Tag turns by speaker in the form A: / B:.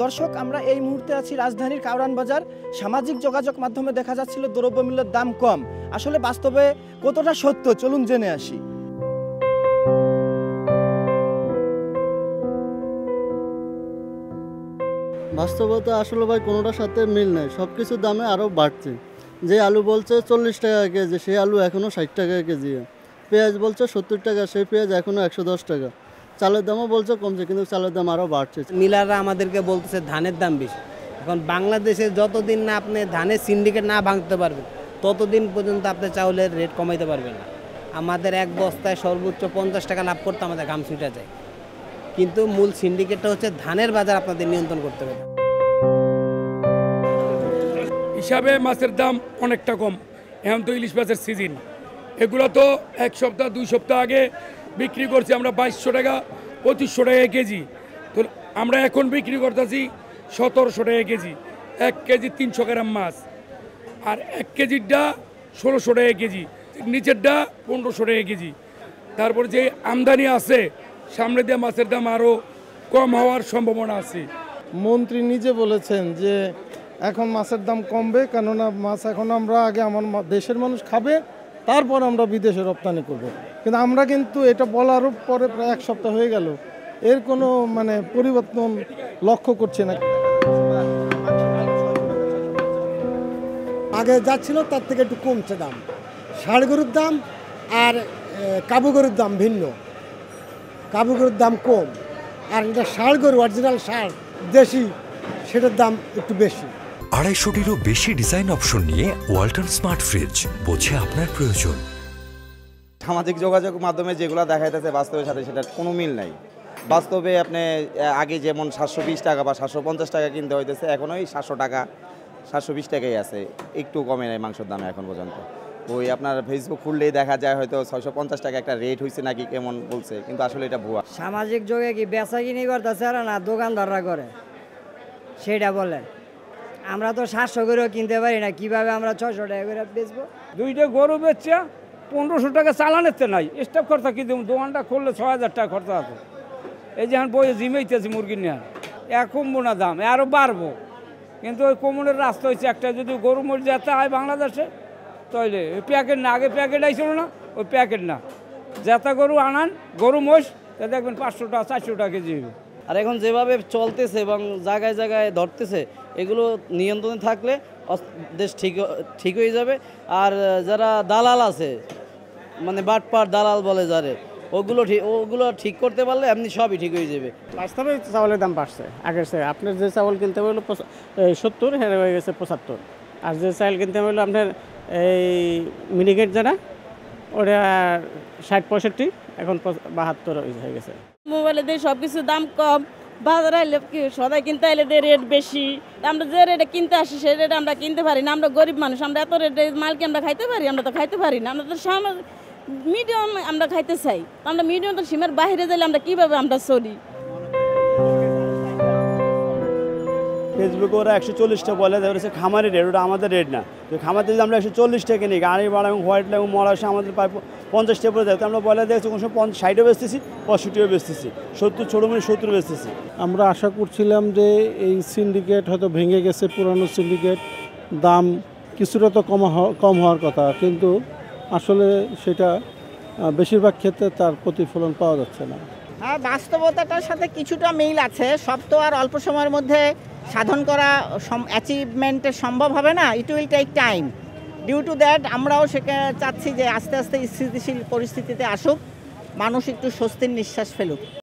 A: দর্শক, আমরা এই মুহূর্তে আছি রাজধানীর কাউরান বাজার। সামাজিক যোগাযোগ মাধ্যমে দেখা যাচ্ছিল দ্রব্যমূল্যের দাম কম, আসলে বাস্তবে কতটা সত্য চলুন জেনে আসি।
B: বাস্তবতা আসলে ভাই কোনোটার সাথে মিল নেই, সব কিছুর দামে আরও বাড়ছে। যে আলু বলছে 40 টাকা কেজি, সেই আলু এখনও 60 টাকা কেজি। পেঁয়াজ বলছে 70 টাকা, সেই পেঁয়াজ এখনও 110 টাকা। চালের দামও বলছে কমছে, কিন্তু চালের দাম আরও বাড়ছে।
C: মিলাররা আমাদেরকে বলতেছে ধানের দাম বেশি। এখন বাংলাদেশে যতদিন না আপনি ধানের সিন্ডিকেট না ভাঙতে পারবেন, ততদিন পর্যন্ত আপনি চাউলের রেট কমাইতে পারবেন না। আমাদের এক বস্তায় সর্বোচ্চ 50 টাকা লাভ করতে আমাদের ঘাম ছুটে যায়, কিন্তু মূল সিন্ডিকেটটা হচ্ছে ধানের বাজার আপনাদের নিয়ন্ত্রণ করতে হবে।
D: হিসাবে মাছের দাম অনেকটা কম। এখন তো ইলিশ মাছের সিজন, এগুলো তো এক সপ্তাহ 2 সপ্তাহ আগে বিক্রি করছি আমরা 2200 টাকা 2500 টাকা কেজি। তো আমরা এখন বিক্রি করতেছি 1700 টাকা কেজি। 1 কেজি 300 গ্রাম মাছ, আর 1 কেজিরটা 1600 টাকা কেজি, নিচেরটা 1500 টাকা কেজি। তারপর যে আমদানি আছে, সামনে দিয়ে মাছের দাম আরও কম হওয়ার সম্ভাবনা আছে।
E: মন্ত্রী নিজে বলেছেন যে এখন মাছের দাম কমবে, কেননা মাছ এখন আমরা আগে আমার দেশের মানুষ খাবে, তারপর আমরা বিদেশে রপ্তানি করব। কিন্তু আমরা কিন্তু এটা বলারও পরে প্রায় 1 সপ্তাহ হয়ে গেল, এর কোনো পরিবর্তন লক্ষ্য করছে না।
F: আগে যা ছিল তার থেকে একটু কমছে দাম। ষাঁড় গরুর দাম আর কাবু গরুর দাম ভিন্ন। কাবু গরুর দাম কম, আর এটা ষাঁড় গরু, অরিজিনাল ষাঁড় দেশি, সেটার দাম একটু বেশি।
G: 250-টিরও বেশি ডিজাইন অপশন নিয়ে ওয়ালটন স্মার্ট ফ্রিজ, বোঝে আপনার প্রয়োজন।
H: সামাজিক যোগাযোগ মাধ্যমে যেগুলো দেখাইতেছে বাস্তবের সাথে সেটার কোনো মিল নাই। বাস্তবে আপনি আগে যেমন 720 টাকা বা 750 টাকা কিনতে হইতেছে, এখন ওই 700 টাকা 720 টাকাই আছে, একটু কমে নেয় মাংসের দামে এখন পর্যন্ত। ওই আপনার ফেসবুক খুললেই দেখা যায় হয়তো 650 টাকা একটা রেট হয়েছে নাকি কেমন বলছে, কিন্তু আসলে এটা ভুয়া।
I: সামাজিক যোগে কি বেচা কিনি করতেছে আর না দোকানদাররা করে, সেটা বলেন। আমরা তো 700 করেও কিনতে পারি না, কিভাবে আমরা 600 টাকা করে বেচবো?
J: 2টা গরু বেচছে 1500 টাকা চালানেতে নাই, স্টাফ খরচা কি দেবো? দোকানটা খুললে 6000 টাকা খরচা আছে। এই যে বই জিমেইতেছি মুরগি নিয়ে, কমবো না দাম, আরও বাড়বো। কিন্তু ওই কমনের রাস্তা হচ্ছে একটা, যদি গরু মরে যেতে হয় বাংলাদেশে, তাইলে ওই প্যাকেট না, আগে প্যাকেট আইছিল না, ওই প্যাকেট না, যেটা গরু আনান গরু মোষ, তা দেখবেন 500 টাকা 400 টাকা কেজি হবে।
B: আর এখন যেভাবে চলতেছে এবং জায়গায় জায়গায় ধরতেছে, এগুলো নিয়ন্ত্রণে থাকলে দেশ ঠিক হয়ে যাবে। আর যারা দালাল আছে, বাটপার দালাল বলে যারে, ওগুলো ঠিক করতে পারলে এমনি সবই ঠিক হয়ে যাবে।
K: বাস্তবে চাউলের দাম বাড়ছে আগের চেয়ে। আপনার যে চাউল কিনতে হলো 70, হ্যাঁ হয়ে গেছে 75। আর যে চাউল কিনতে হলো আপনার এই মিনিকেট যেটা, ওটা 60-65, এখন 72 হয়ে গেছে।
L: মোবাইলে দিয়ে সব কিছু দাম কম, বাজারে আইলে কি সদাই কিনতে আইলে দিয়ে রেট বেশি। আমরা যে রেটে কিনতে আসি সেই রেটে আমরা কিনতে পারি না। আমরা গরিব মানুষ, আমরা এত রেটে মাল কি আমরা খাইতে পারি? আমরা তো খাইতে পারি না। আমরা তো মিডিয়াম আমরা খাইতে চাই, আমরা মিডিয়াম তো সীমার বাইরে যাইলে আমরা কীভাবে আমরা চলি?
M: ফেসবুকে ওরা 140টা বলে ধরেছে খামারের রেট, ওটা আমাদের রেট না। তো খামার যদি আমরা 140 টাকা নিই, গাড়ি ভাড়া এবং হোয়াইট এবং মরা আমাদের প্রায় 50 টাকা পড়ে যায়। তো আমরা বলে দেখছি কোনো সময় 60ও বেচতেছি, 65ও বেচতেছি, 70 ছোটো 70 বেচতেছি।
E: আমরা আশা করছিলাম যে এই সিন্ডিকেট হয়তো ভেঙে গেছে, পুরানো সিন্ডিকেট, দাম কিছুটা তো কম হওয়ার কথা, কিন্তু আসলে সেটা বেশিরভাগ ক্ষেত্রে তার প্রতিফলন পাওয়া যাচ্ছে না।
N: হ্যাঁ, বাস্তবতাটার সাথে কিছুটা মিল আছে। সব তো আর অল্প সময়ের মধ্যে সাধন করা অ্যাচিভমেন্টের সম্ভব হবে না। It will take time. Due to that আমরাও সেখানে চাচ্ছি যে আস্তে আস্তে স্থিতিশীল পরিস্থিতিতে আসুক, মানুষ একটু স্বস্তির নিঃশ্বাস ফেলুক।